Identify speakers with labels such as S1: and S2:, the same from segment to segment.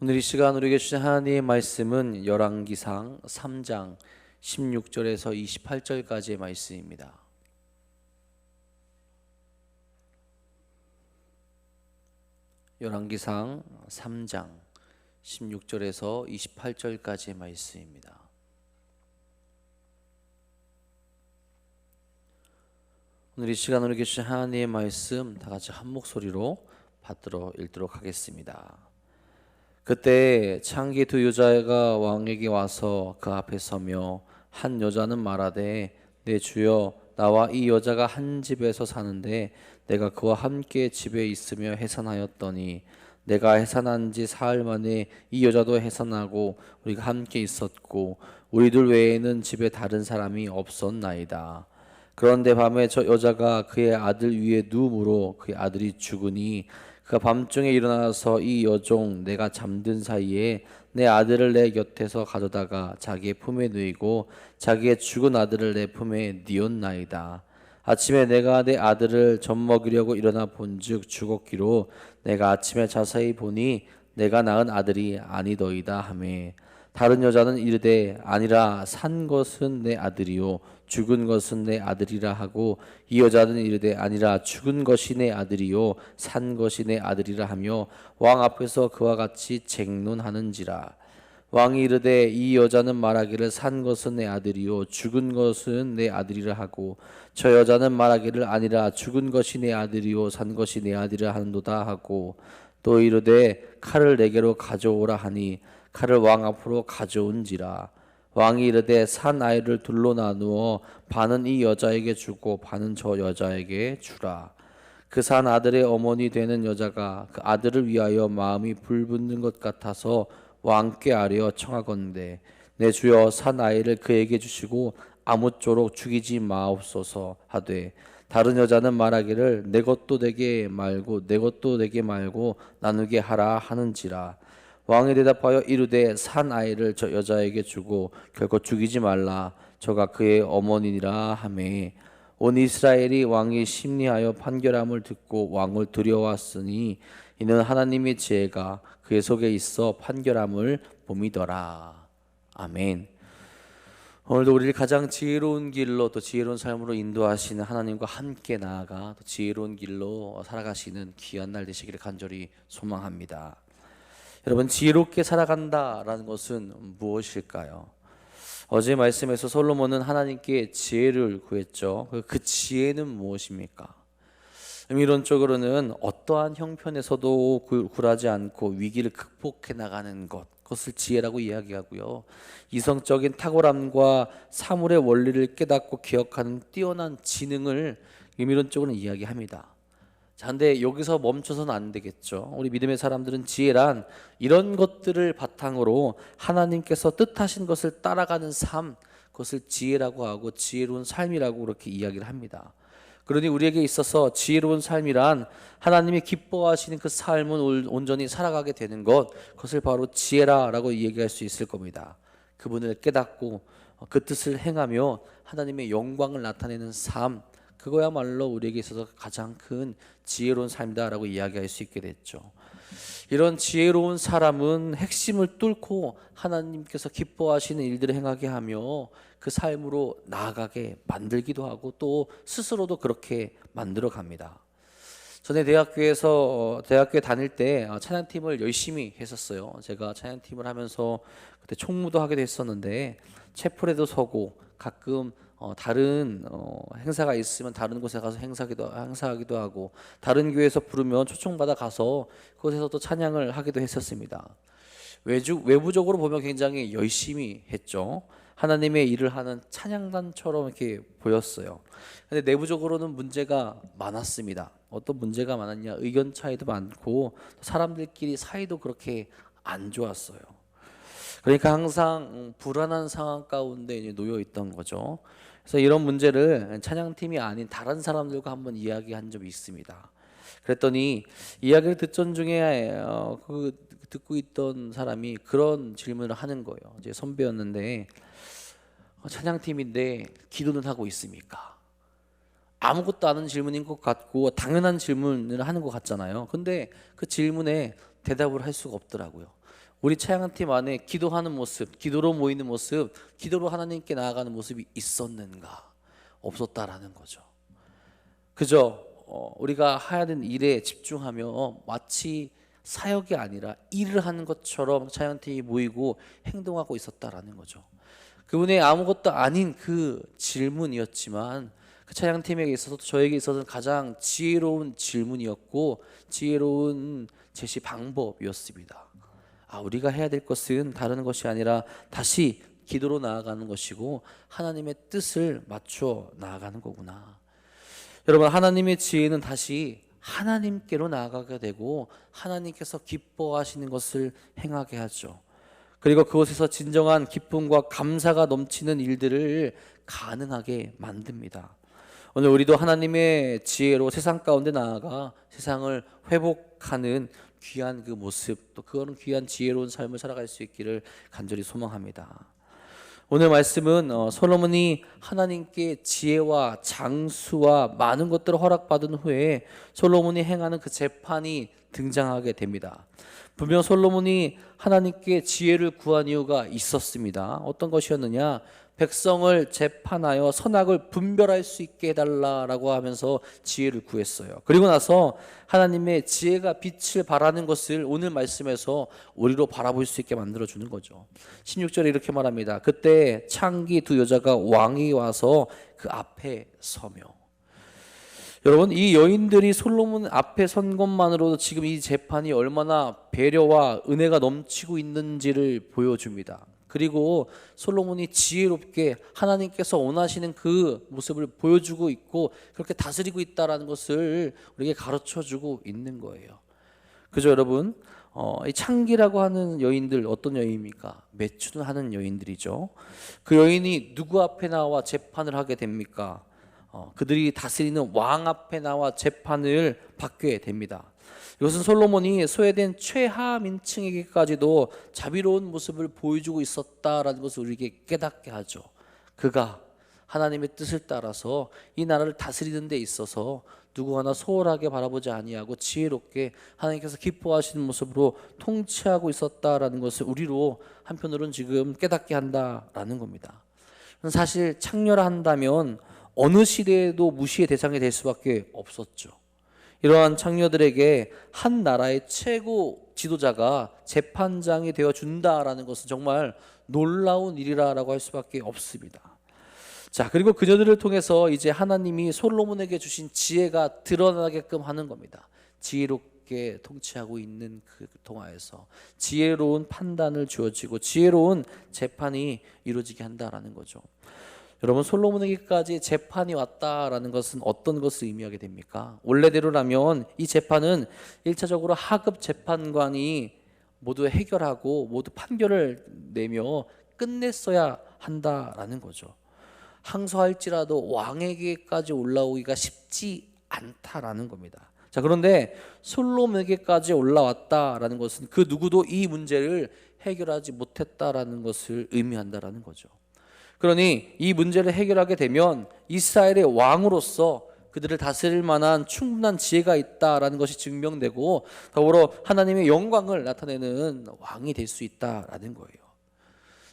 S1: 오늘 이 시간 우리에게 주신 하나님의 말씀은 열왕기상 3장 16절에서 28절까지의 말씀입니다. 열왕기상 3장 16절에서 28절까지의 말씀입니다. 오늘 이 시간 우리에게 주신 하나님의 말씀 다 같이 한 목소리로 받들어 읽도록 하겠습니다. 그때 창기 두 여자가 왕에게 와서 그 앞에 서며 한 여자는 말하되 내 주여 나와 이 여자가 한 집에서 사는데 내가 그와 함께 집에 있으며 해산하였더니 내가 해산한 지 사흘 만에 이 여자도 해산하고 우리가 함께 있었고 우리 둘 외에는 집에 다른 사람이 없었나이다. 그런데 밤에 저 여자가 그의 아들 위에 누움으로 그의 아들이 죽으니 그가 밤중에 일어나서 이 여종 내가 잠든 사이에 내 아들을 내 곁에서 가져다가 자기의 품에 누이고 자기의 죽은 아들을 내 품에 뉘었나이다. 아침에 내가 내 아들을 젖먹이려고 일어나 본즉 죽었기로 내가 아침에 자세히 보니 내가 낳은 아들이 아니더이다 하매 다른 여자는 이르되 아니라 산 것은 내 아들이요 죽은 것은 내 아들이라 하고 이 여자는 이르되 아니라 죽은 것이 내 아들이요 산 것이 내 아들이라 하며 왕 앞에서 그와 같이 쟁론하는지라. 왕이 이르되 이 여자는 말하기를 산 것은 내 아들이요 죽은 것은 내 아들이라 하고 저 여자는 말하기를 아니라 죽은 것이 내 아들이요 산 것이 내 아들이라 하는도다 하고 또 이르되 칼을 내게로 가져오라 하니 칼을 왕 앞으로 가져온지라. 왕이 이르되 산 아이를 둘로 나누어 반은 이 여자에게 주고 반은 저 여자에게 주라. 그 산 아들의 어머니 되는 여자가 그 아들을 위하여 마음이 불붙는 것 같아서 왕께 아뢰어 청하건대 내 주여 산 아이를 그에게 주시고 아무쪼록 죽이지 마옵소서 하되 다른 여자는 말하기를 내 것도 내게 말고 내 것도 내게 말고 나누게 하라 하는지라. 왕이 대답하여 이르되 산 아이를 저 여자에게 주고 결코 죽이지 말라 저가 그의 어머니니라 하매 온 이스라엘이 왕이 심리하여 판결함을 듣고 왕을 두려워하으니 이는 하나님의 지혜가 그의 속에 있어 판결함을 봄이더라. 아멘. 오늘도 우리를 가장 지혜로운 길로 또 지혜로운 삶으로 인도하시는 하나님과 함께 나아가 또 지혜로운 길로 살아가시는 귀한 날 되시기를 간절히 소망합니다. 여러분, 지혜롭게 살아간다라는 것은 무엇일까요? 어제 말씀에서 솔로몬은 하나님께 지혜를 구했죠. 그 지혜는 무엇입니까? 의미론적으로는 어떠한 형편에서도 굴하지 않고 위기를 극복해 나가는 것, 그것을 지혜라고 이야기하고요. 이성적인 탁월함과 사물의 원리를 깨닫고 기억하는 뛰어난 지능을 의미론적으로는 이야기합니다. 자, 근데 여기서 멈춰서는 안 되겠죠. 우리 믿음의 사람들은 지혜란 이런 것들을 바탕으로 하나님께서 뜻하신 것을 따라가는 삶, 그것을 지혜라고 하고 지혜로운 삶이라고 그렇게 이야기를 합니다. 그러니 우리에게 있어서 지혜로운 삶이란 하나님이 기뻐하시는 그 삶을 온전히 살아가게 되는 것, 그것을 바로 지혜라고 얘기할 수 있을 겁니다. 그분을 깨닫고 그 뜻을 행하며 하나님의 영광을 나타내는 삶, 그거야말로 우리에게 있어서 가장 큰 지혜로운 삶이다라고 이야기할 수 있게 됐죠. 이런 지혜로운 사람은 핵심을 뚫고 하나님께서 기뻐하시는 일들을 행하게 하며 그 삶으로 나아가게 만들기도 하고 또 스스로도 그렇게 만들어 갑니다. 전에 대학교에 다닐 때 찬양팀을 열심히 했었어요. 제가 찬양팀을 하면서 그때 총무도 하게 됐었는데 채플에도 서고 가끔 다른 행사가 있으면 다른 곳에 가서 행사하기도 하고 다른 교회에서 부르면 초청받아 가서 그곳에서 또 찬양을 하기도 했었습니다. 외부적으로 보면 굉장히 열심히 했죠. 하나님의 일을 하는 찬양단처럼 이렇게 보였어요. 근데 내부적으로는 문제가 많았습니다. 어떤 문제가 많았냐? 의견 차이도 많고 사람들끼리 사이도 그렇게 안 좋았어요. 그러니까 항상 불안한 상황 가운데 놓여 있던 거죠. 그래서 이런 문제를 찬양팀이 아닌 다른 사람들과 한번 이야기한 적이 있습니다. 그랬더니 이야기를 듣던 중에 듣고 있던 사람이 그런 질문을 하는 거예요. 이제 선배였는데 찬양팀인데 기도는 하고 있습니까? 아무것도 아는 질문인 것 같고 당연한 질문을 하는 것 같잖아요. 근데 그 질문에 대답을 할 수가 없더라고요. 우리 찬양팀 안에 기도하는 모습, 기도로 모이는 모습, 기도로 하나님께 나아가는 모습이 있었는가? 없었다라는 거죠. 그저 우리가 해야 되는 일에 집중하며 마치 사역이 아니라 일을 하는 것처럼 찬양팀이 모이고 행동하고 있었다라는 거죠. 그분의 아무것도 아닌 그 질문이었지만 그 찬양팀에게 있어서 저에게 있어서는 가장 지혜로운 질문이었고 지혜로운 제시 방법이었습니다. 우리가 해야 될 것은 다른 것이 아니라 다시 기도로 나아가는 것이고 하나님의 뜻을 맞춰 나아가는 거구나. 여러분, 하나님의 지혜는 다시 하나님께로 나아가게 되고 하나님께서 기뻐하시는 것을 행하게 하죠. 그리고 그곳에서 진정한 기쁨과 감사가 넘치는 일들을 가능하게 만듭니다. 오늘 우리도 하나님의 지혜로 세상 가운데 나아가 세상을 회복하는 귀한 그 모습, 또 그거는 귀한 지혜로운 삶을 살아갈 수 있기를 간절히 소망합니다. 오늘 말씀은 솔로몬이 하나님께 지혜와 장수와 많은 것들을 허락받은 후에 솔로몬이 행하는 그 재판이 등장하게 됩니다. 분명 솔로몬이 하나님께 지혜를 구한 이유가 있었습니다. 어떤 것이었느냐? 백성을 재판하여 선악을 분별할 수 있게 해달라라고 하면서 지혜를 구했어요. 그리고 나서 하나님의 지혜가 빛을 발하는 것을 오늘 말씀에서 우리로 바라볼 수 있게 만들어주는 거죠. 16절에 이렇게 말합니다. 그때 창기 두 여자가 왕이 와서 그 앞에 서며. 여러분, 이 여인들이 솔로몬 앞에 선 것만으로도 지금 이 재판이 얼마나 배려와 은혜가 넘치고 있는지를 보여줍니다. 그리고 솔로몬이 지혜롭게 하나님께서 원하시는 그 모습을 보여주고 있고 그렇게 다스리고 있다는 것을 우리에게 가르쳐주고 있는 거예요. 그죠, 여러분? 이 창기라고 하는 여인들 어떤 여인입니까? 매춘을 하는 여인들이죠. 그 여인이 누구 앞에 나와 재판을 하게 됩니까? 그들이 다스리는 왕 앞에 나와 재판을 받게 됩니다. 이것은 솔로몬이 소외된 최하민층에게까지도 자비로운 모습을 보여주고 있었다라는 것을 우리에게 깨닫게 하죠. 그가 하나님의 뜻을 따라서 이 나라를 다스리는 데 있어서 누구 하나 소홀하게 바라보지 아니하고 지혜롭게 하나님께서 기뻐하시는 모습으로 통치하고 있었다라는 것을 우리로 한편으로는 지금 깨닫게 한다라는 겁니다. 사실 창녀라 한다면 어느 시대에도 무시의 대상이 될 수밖에 없었죠. 이러한 창녀들에게 한 나라의 최고 지도자가 재판장이 되어 준다라는 것은 정말 놀라운 일이라고 할 수밖에 없습니다. 자, 그리고 그녀들을 통해서 이제 하나님이 솔로몬에게 주신 지혜가 드러나게끔 하는 겁니다. 지혜롭게 통치하고 있는 그 동화에서 지혜로운 판단을 주어지고 지혜로운 재판이 이루어지게 한다라는 거죠. 여러분, 솔로몬에게까지 재판이 왔다라는 것은 어떤 것을 의미하게 됩니까? 원래대로라면 이 재판은 1차적으로 하급 재판관이 모두 해결하고 모두 판결을 내며 끝냈어야 한다라는 거죠. 항소할지라도 왕에게까지 올라오기가 쉽지 않다라는 겁니다. 자, 그런데 솔로몬에게까지 올라왔다라는 것은 그 누구도 이 문제를 해결하지 못했다라는 것을 의미한다라는 거죠. 그러니 이 문제를 해결하게 되면 이스라엘의 왕으로서 그들을 다스릴 만한 충분한 지혜가 있다라는 것이 증명되고 더불어 하나님의 영광을 나타내는 왕이 될 수 있다라는 거예요.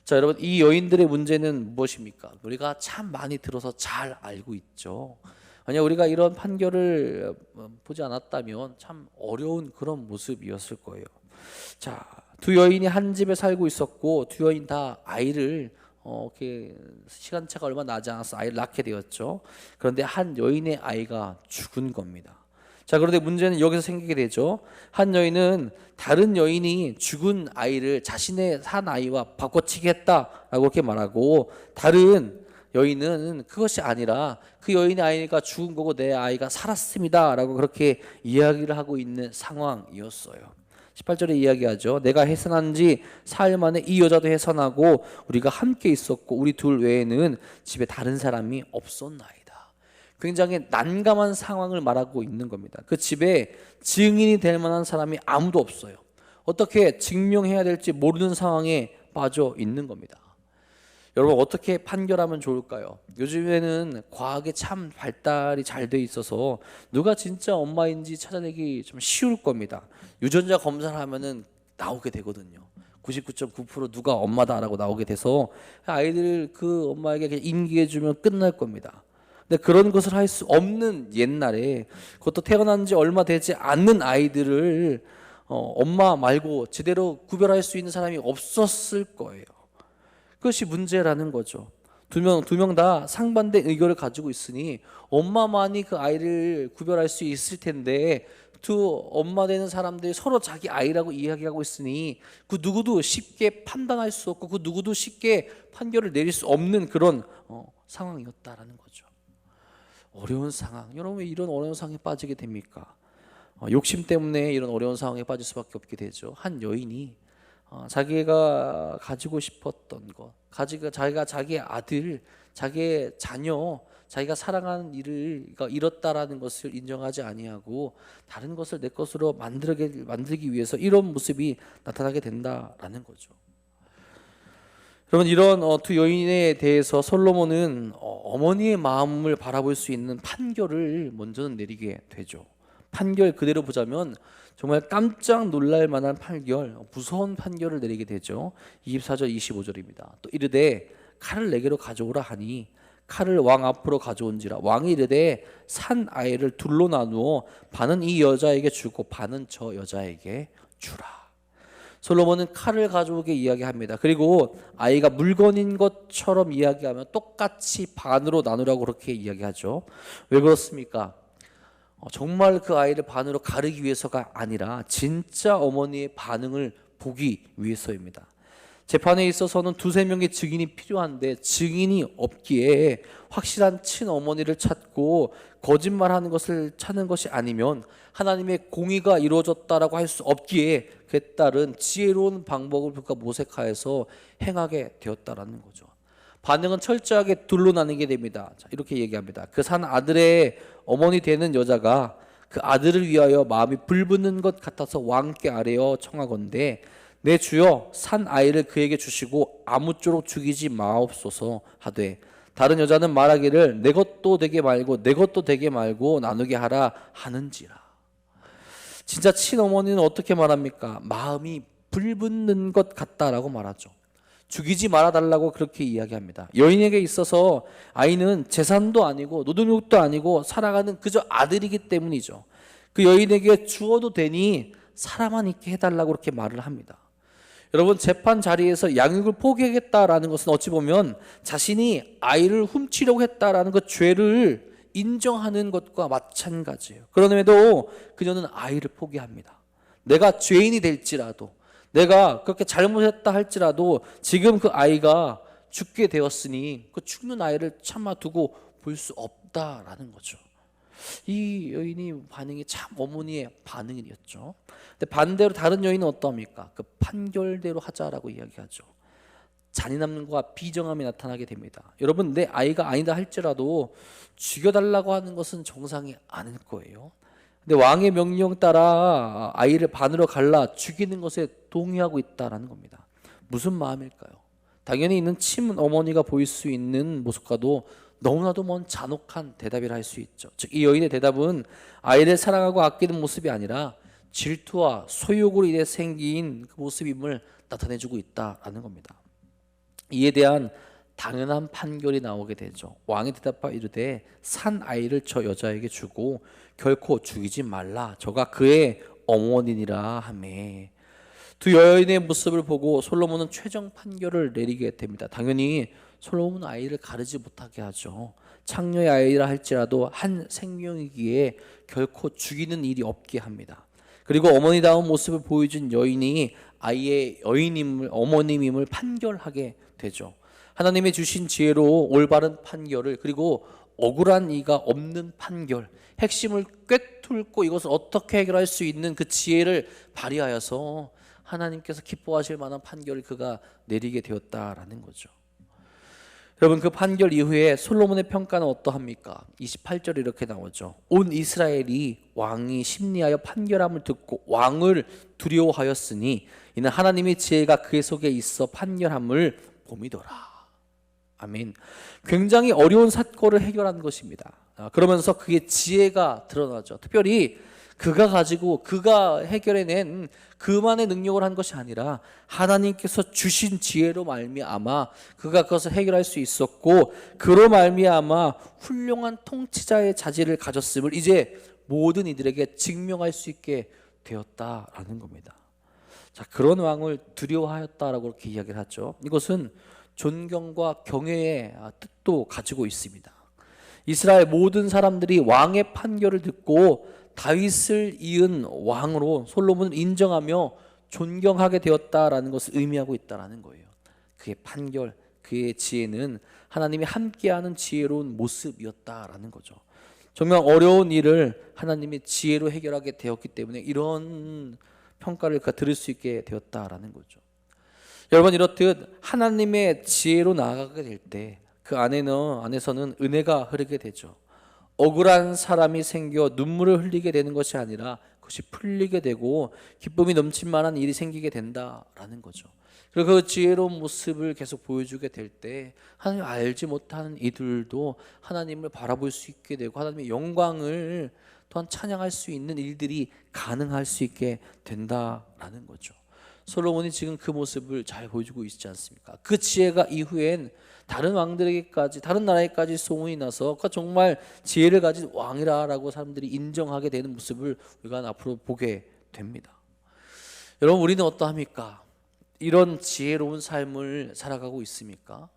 S1: 자, 여러분, 이 여인들의 문제는 무엇입니까? 우리가 참 많이 들어서 잘 알고 있죠. 만약 우리가 이런 판결을 보지 않았다면 참 어려운 그런 모습이었을 거예요. 자, 두 여인이 한 집에 살고 있었고 두 여인 다 아이를 이렇게 시간차가 얼마 나지 않아서 아이를 낳게 되었죠. 그런데 한 여인의 아이가 죽은 겁니다. 자, 그런데 문제는 여기서 생기게 되죠. 한 여인은 다른 여인이 죽은 아이를 자신의 산 아이와 바꿔치기했다라고 이렇게 말하고, 다른 여인은 그것이 아니라 그 여인의 아이가 죽은 거고 내 아이가 살았습니다라고 그렇게 이야기를 하고 있는 상황이었어요. 18절에 이야기하죠. 내가 해산한 지 사흘 만에 이 여자도 해산하고 우리가 함께 있었고 우리 둘 외에는 집에 다른 사람이 없었나이다. 굉장히 난감한 상황을 말하고 있는 겁니다. 그 집에 증인이 될 만한 사람이 아무도 없어요. 어떻게 증명해야 될지 모르는 상황에 빠져 있는 겁니다. 여러분, 어떻게 판결하면 좋을까요? 요즘에는 과학이 참 발달이 잘 돼 있어서 누가 진짜 엄마인지 찾아내기 좀 쉬울 겁니다. 유전자 검사를 하면은 나오게 되거든요. 99.9% 누가 엄마다라고 나오게 돼서 아이들 그 엄마에게 그냥 인기해주면 끝날 겁니다. 근데 그런 것을 할 수 없는 옛날에, 그것도 태어난 지 얼마 되지 않는 아이들을 엄마 말고 제대로 구별할 수 있는 사람이 없었을 거예요. 그것이 문제라는 거죠. 두 명 다 상반된 의견을 가지고 있으니 엄마만이 그 아이를 구별할 수 있을 텐데, 두 엄마 되는 사람들이 서로 자기 아이라고 이야기하고 있으니 그 누구도 쉽게 판단할 수 없고 그 누구도 쉽게 판결을 내릴 수 없는 그런 상황이었다라는 거죠. 어려운 상황. 여러분 왜 이런 어려운 상황에 빠지게 됩니까? 욕심 때문에 이런 어려운 상황에 빠질 수밖에 없게 되죠. 한 여인이 자기가 가지고 싶었던 것, 자기가 자기의 아들, 자기의 자녀, 자기가 사랑하는 일을 잃었다라는 것을 인정하지 아니하고 다른 것을 내 것으로 만들기 위해서 이런 모습이 나타나게 된다라는 거죠. 여러분 이런 두 여인에 대해서 솔로몬은 어머니의 마음을 바라볼 수 있는 판결을 먼저는 내리게 되죠. 판결 그대로 보자면 정말 깜짝 놀랄 만한 판결, 무서운 판결을 내리게 되죠. 24절 25절입니다. 또 이르되 칼을 내게로 가져오라 하니 칼을 왕 앞으로 가져온지라 왕이 이르되 산 아이를 둘로 나누어 반은 이 여자에게 주고 반은 저 여자에게 주라. 솔로몬은 칼을 가져오게 이야기합니다. 그리고 아이가 물건인 것처럼 이야기하면 똑같이 반으로 나누라고 그렇게 이야기하죠. 왜 그렇습니까? 정말 그 아이를 반으로 가르기 위해서가 아니라 진짜 어머니의 반응을 보기 위해서입니다. 재판에 있어서는 두세 명의 증인이 필요한데 증인이 없기에 확실한 친어머니를 찾고 거짓말하는 것을 찾는 것이 아니면 하나님의 공의가 이루어졌다라고 할 수 없기에 그에 따른 지혜로운 방법을 그가 모색하여서 행하게 되었다라는 거죠. 반응은 철저하게 둘로 나뉘게 됩니다. 자, 이렇게 얘기합니다. 그 산 아들의 어머니 되는 여자가 그 아들을 위하여 마음이 불붙는 것 같아서 왕께 아뢰어 청하건대 내 주여 산 아이를 그에게 주시고 아무쪼록 죽이지 마옵소서 하되 다른 여자는 말하기를 내 것도 되게 말고 내 것도 되게 말고 나누게 하라 하는지라. 진짜 친어머니는 어떻게 말합니까? 마음이 불붙는 것 같다라고 말하죠. 죽이지 말아달라고 그렇게 이야기합니다. 여인에게 있어서 아이는 재산도 아니고 노동력도 아니고 살아가는 그저 아들이기 때문이죠. 그 여인에게 주어도 되니 살아만 있게 해달라고 그렇게 말을 합니다. 여러분 재판 자리에서 양육을 포기하겠다라는 것은 어찌 보면 자신이 아이를 훔치려고 했다라는 그 죄를 인정하는 것과 마찬가지예요. 그럼에도 그녀는 아이를 포기합니다. 내가 죄인이 될지라도 내가 그렇게 잘못했다 할지라도 지금 그 아이가 죽게 되었으니 그 죽는 아이를 참아두고 볼 수 없다라는 거죠. 이 여인이 반응이 참 어머니의 반응이었죠. 근데 반대로 다른 여인은 어떠합니까? 그 판결대로 하자라고 이야기하죠. 잔인함과 비정함이 나타나게 됩니다. 여러분 내 아이가 아니다 할지라도 죽여달라고 하는 것은 정상이 아닐 거예요. 근데 왕의 명령 따라 아이를 반으로 갈라 죽이는 것에 동의하고 있다라는 겁니다. 무슨 마음일까요? 당연히 있는 친어머니가 보일 수 있는 모습과도 너무나도 먼 잔혹한 대답이라 할 수 있죠. 즉 이 여인의 대답은 아이를 사랑하고 아끼는 모습이 아니라 질투와 소욕으로 인해 생긴 그 모습임을 나타내주고 있다라는 겁니다. 이에 대한 당연한 판결이 나오게 되죠. 왕이 대답하여 이르되 산 아이를 저 여자에게 주고 결코 죽이지 말라 저가 그의 어머니니라 하매. 두 여인의 모습을 보고 솔로몬은 최종 판결을 내리게 됩니다. 당연히 솔로몬은 아이를 가르지 못하게 하죠. 창녀의 아이라 할지라도 한 생명이기에 결코 죽이는 일이 없게 합니다. 그리고 어머니다운 모습을 보여준 여인이 아이의 어머님임을 판결하게 되죠. 하나님이 주신 지혜로 올바른 판결을, 그리고 억울한 이가 없는 판결, 핵심을 꿰뚫고 이것을 어떻게 해결할 수 있는 그 지혜를 발휘하여서 하나님께서 기뻐하실 만한 판결을 그가 내리게 되었다라는 거죠. 여러분 그 판결 이후에 솔로몬의 평가는 어떠합니까? 28절에 이렇게 나오죠. 온 이스라엘이 왕이 심리하여 판결함을 듣고 왕을 두려워하였으니 이는 하나님의 지혜가 그의 속에 있어 판결함을 봄이더라. 아멘. 굉장히 어려운 사건을 해결한 것입니다. 그러면서 그의 지혜가 드러나죠. 특별히 그가 해결해낸 그만의 능력을 한 것이 아니라 하나님께서 주신 지혜로 말미암아 그가 그것을 해결할 수 있었고, 그로 말미암아 훌륭한 통치자의 자질을 가졌음을 이제 모든 이들에게 증명할 수 있게 되었다라는 겁니다. 자, 그런 왕을 두려워하였다라고 그렇게 이야기를 하죠. 이것은 존경과 경외의 뜻도 가지고 있습니다. 이스라엘 모든 사람들이 왕의 판결을 듣고 다윗을 이은 왕으로 솔로몬을 인정하며 존경하게 되었다라는 것을 의미하고 있다라는 거예요. 그의 판결, 그의 지혜는 하나님이 함께하는 지혜로운 모습이었다라는 거죠. 정말 어려운 일을 하나님의 지혜로 해결하게 되었기 때문에 이런 평가를 들을 수 있게 되었다라는 거죠. 여러분, 이렇듯 하나님의 지혜로 나아가게 될 때 그 안에서는 은혜가 흐르게 되죠. 억울한 사람이 생겨 눈물을 흘리게 되는 것이 아니라 그것이 풀리게 되고 기쁨이 넘칠 만한 일이 생기게 된다라는 거죠. 그리고 그 지혜로운 모습을 계속 보여주게 될 때 하나님 알지 못하는 이들도 하나님을 바라볼 수 있게 되고 하나님의 영광을 또한 찬양할 수 있는 일들이 가능할 수 있게 된다라는 거죠. 솔로몬이 지금 그 모습을 잘 보여주고 있지 않습니까? 그 지혜가 이후엔 다른 왕들에게까지, 다른 나라에까지 소문이 나서 그가 정말 지혜를 가진 왕이라고 사람들이 인정하게 되는 모습을 우리가 앞으로 보게 됩니다. 여러분, 우리는 어떠합니까? 이런 지혜로운 삶을 살아가고 있습니까?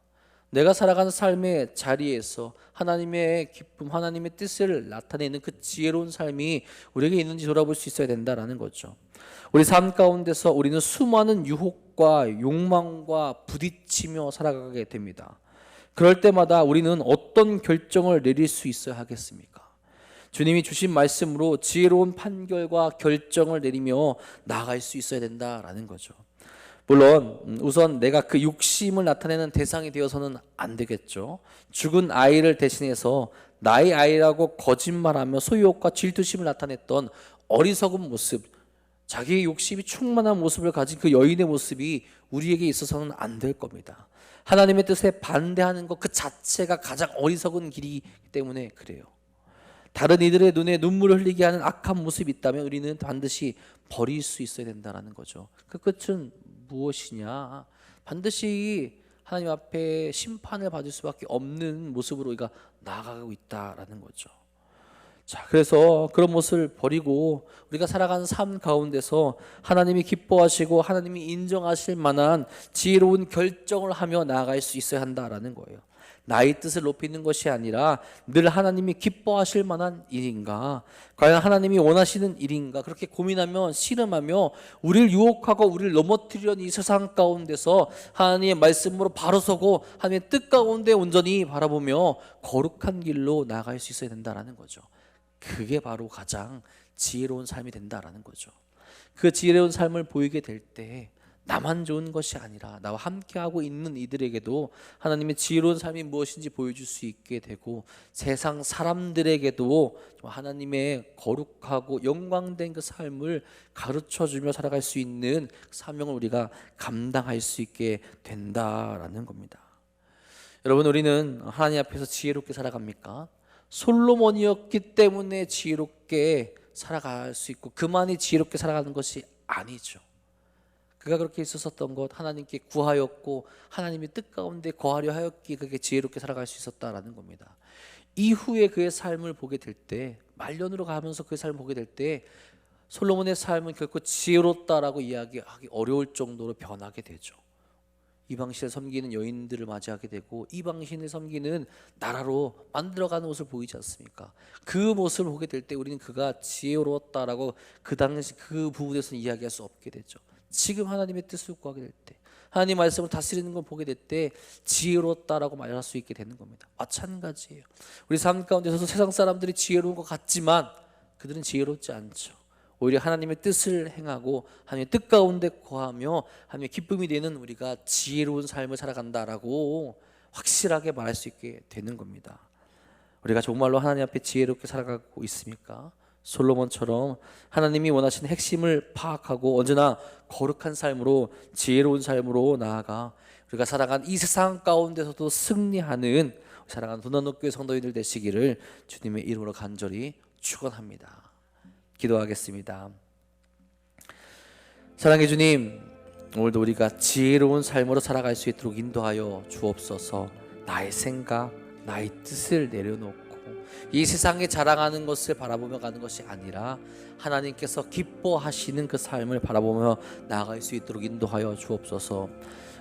S1: 내가 살아가는 삶의 자리에서 하나님의 기쁨, 하나님의 뜻을 나타내는 그 지혜로운 삶이 우리에게 있는지 돌아볼 수 있어야 된다는 거죠. 우리 삶 가운데서 우리는 수많은 유혹과 욕망과 부딪히며 살아가게 됩니다. 그럴 때마다 우리는 어떤 결정을 내릴 수 있어야 하겠습니까? 주님이 주신 말씀으로 지혜로운 판결과 결정을 내리며 나아갈 수 있어야 된다라는 거죠. 물론 우선 내가 그 욕심을 나타내는 대상이 되어서는 안 되겠죠. 죽은 아이를 대신해서 나의 아이라고 거짓말하며 소유욕과 질투심을 나타냈던 어리석은 모습, 자기의 욕심이 충만한 모습을 가진 그 여인의 모습이 우리에게 있어서는 안 될 겁니다. 하나님의 뜻에 반대하는 것 그 자체가 가장 어리석은 길이기 때문에 그래요. 다른 이들의 눈에 눈물을 흘리게 하는 악한 모습이 있다면 우리는 반드시 버릴 수 있어야 된다는 거죠. 그 끝은 무엇이냐? 반드시 하나님 앞에 심판을 받을 수밖에 없는 모습으로 우리가 나아가고 있다라는 거죠. 자, 그래서 그런 모습을 버리고 우리가 살아가는 삶 가운데서 하나님이 기뻐하시고 하나님이 인정하실 만한 지혜로운 결정을 하며 나아갈 수 있어야 한다라는 거예요. 나의 뜻을 높이는 것이 아니라 늘 하나님이 기뻐하실 만한 일인가, 과연 하나님이 원하시는 일인가, 그렇게 고민하며 씨름하며 우리를 유혹하고 우리를 넘어뜨리려는 이 세상 가운데서 하나님의 말씀으로 바로 서고 하나님의 뜻 가운데 온전히 바라보며 거룩한 길로 나아갈 수 있어야 된다라는 거죠. 그게 바로 가장 지혜로운 삶이 된다라는 거죠. 그 지혜로운 삶을 보이게 될 때 나만 좋은 것이 아니라 나와 함께하고 있는 이들에게도 하나님의 지혜로운 삶이 무엇인지 보여줄 수 있게 되고 세상 사람들에게도 하나님의 거룩하고 영광된 그 삶을 가르쳐주며 살아갈 수 있는 사명을 우리가 감당할 수 있게 된다라는 겁니다. 여러분, 우리는 하나님 앞에서 지혜롭게 살아갑니까? 솔로몬이었기 때문에 지혜롭게 살아갈 수 있고 그만이 지혜롭게 살아가는 것이 아니죠. 그가 그렇게 있었던 것, 하나님께 구하였고 하나님의 뜻 가운데 거하려 하였기에 그게 지혜롭게 살아갈 수 있었다라는 겁니다. 이후에 그의 삶을 보게 될 때, 말년으로 가면서 그의 삶을 보게 될 때 솔로몬의 삶은 결코 지혜롭다라고 이야기하기 어려울 정도로 변하게 되죠. 이방신을 섬기는 여인들을 맞이하게 되고 이방신을 섬기는 나라로 만들어가는 모습을 보이지 않습니까? 그 모습을 보게 될 때 우리는 그가 지혜로웠다라고 그 당시 그 부분에서는 이야기할 수 없게 되죠. 지금 하나님의 뜻을 구하게 될 때, 하나님 말씀을 다스리는 걸 보게 될 때 지혜로웠다라고 말할 수 있게 되는 겁니다. 마찬가지예요. 우리 삶 가운데서도 세상 사람들이 지혜로운 것 같지만 그들은 지혜롭지 않죠. 오히려 하나님의 뜻을 행하고 하나님의 뜻 가운데 거하며 하나님의 기쁨이 되는 우리가 지혜로운 삶을 살아간다라고 확실하게 말할 수 있게 되는 겁니다. 우리가 정말로 하나님 앞에 지혜롭게 살아가고 있습니까? 솔로몬처럼 하나님이 원하시는 핵심을 파악하고 언제나 거룩한 삶으로 지혜로운 삶으로 나아가 우리가 살아간 이 세상 가운데서도 승리하는 사랑하는 도난노교회 성도인들 되시기를 주님의 이름으로 간절히 축원합니다. 기도하겠습니다. 사랑해 주님, 오늘도 우리가 지혜로운 삶으로 살아갈 수 있도록 인도하여 주옵소서. 나의 생각, 나의 뜻을 내려놓고 이 세상에 자랑하는 것을 바라보며 가는 것이 아니라 하나님께서 기뻐하시는 그 삶을 바라보며 나아갈 수 있도록 인도하여 주옵소서.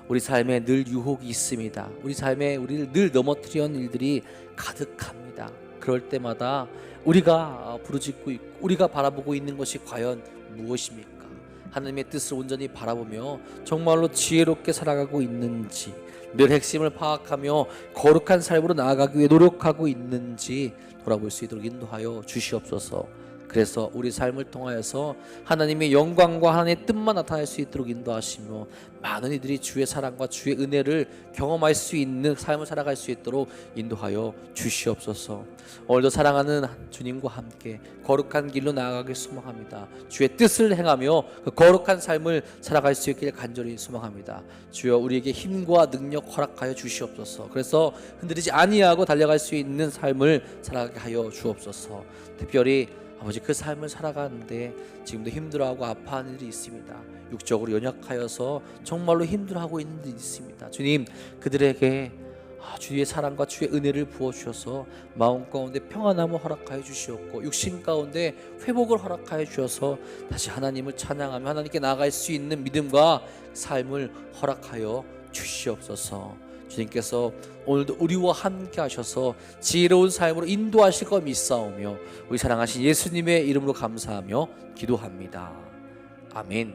S1: 우리 삶에 늘 유혹이 있습니다. 우리 삶에 우리를 늘 넘어뜨리는 일들이 가득합니다. 그럴 때마다 우리가 부르짖고 있고 우리가 바라보고 있는 것이 과연 무엇입니까? 하나님의 뜻을 온전히 바라보며 정말로 지혜롭게 살아가고 있는지, 늘 핵심을 파악하며 거룩한 삶으로 나아가기 위해 노력하고 있는지 돌아볼 수 있도록 인도하여 주시옵소서. 그래서 우리 삶을 통하여서 하나님의 영광과 하나님의 뜻만 나타날 수 있도록 인도하시며 많은 이들이 주의 사랑과 주의 은혜를 경험할 수 있는 삶을 살아갈 수 있도록 인도하여 주시옵소서. 오늘도 사랑하는 주님과 함께 거룩한 길로 나아가길 소망합니다. 주의 뜻을 행하며 그 거룩한 삶을 살아갈 수 있기를 간절히 소망합니다. 주여 우리에게 힘과 능력 허락하여 주시옵소서. 그래서 흔들리지 아니하고 달려갈 수 있는 삶을 살아가게 하여 주옵소서. 특별히 아버지, 그 삶을 살아가는데 지금도 힘들어하고 아파하는 일이 있습니다. 육적으로 연약하여서 정말로 힘들어하고 있는 일이 있습니다. 주님, 그들에게 주의 사랑과 주의 은혜를 부어주셔서 마음 가운데 평안함을 허락하여 주시옵고 육신 가운데 회복을 허락하여 주셔서 다시 하나님을 찬양하며 하나님께 나아갈 수 있는 믿음과 삶을 허락하여 주시옵소서. 주님께서 오늘도 우리와 함께 하셔서 지혜로운 삶으로 인도하실 것 믿사오며 우리 사랑하신 예수님의 이름으로 감사하며 기도합니다. 아멘.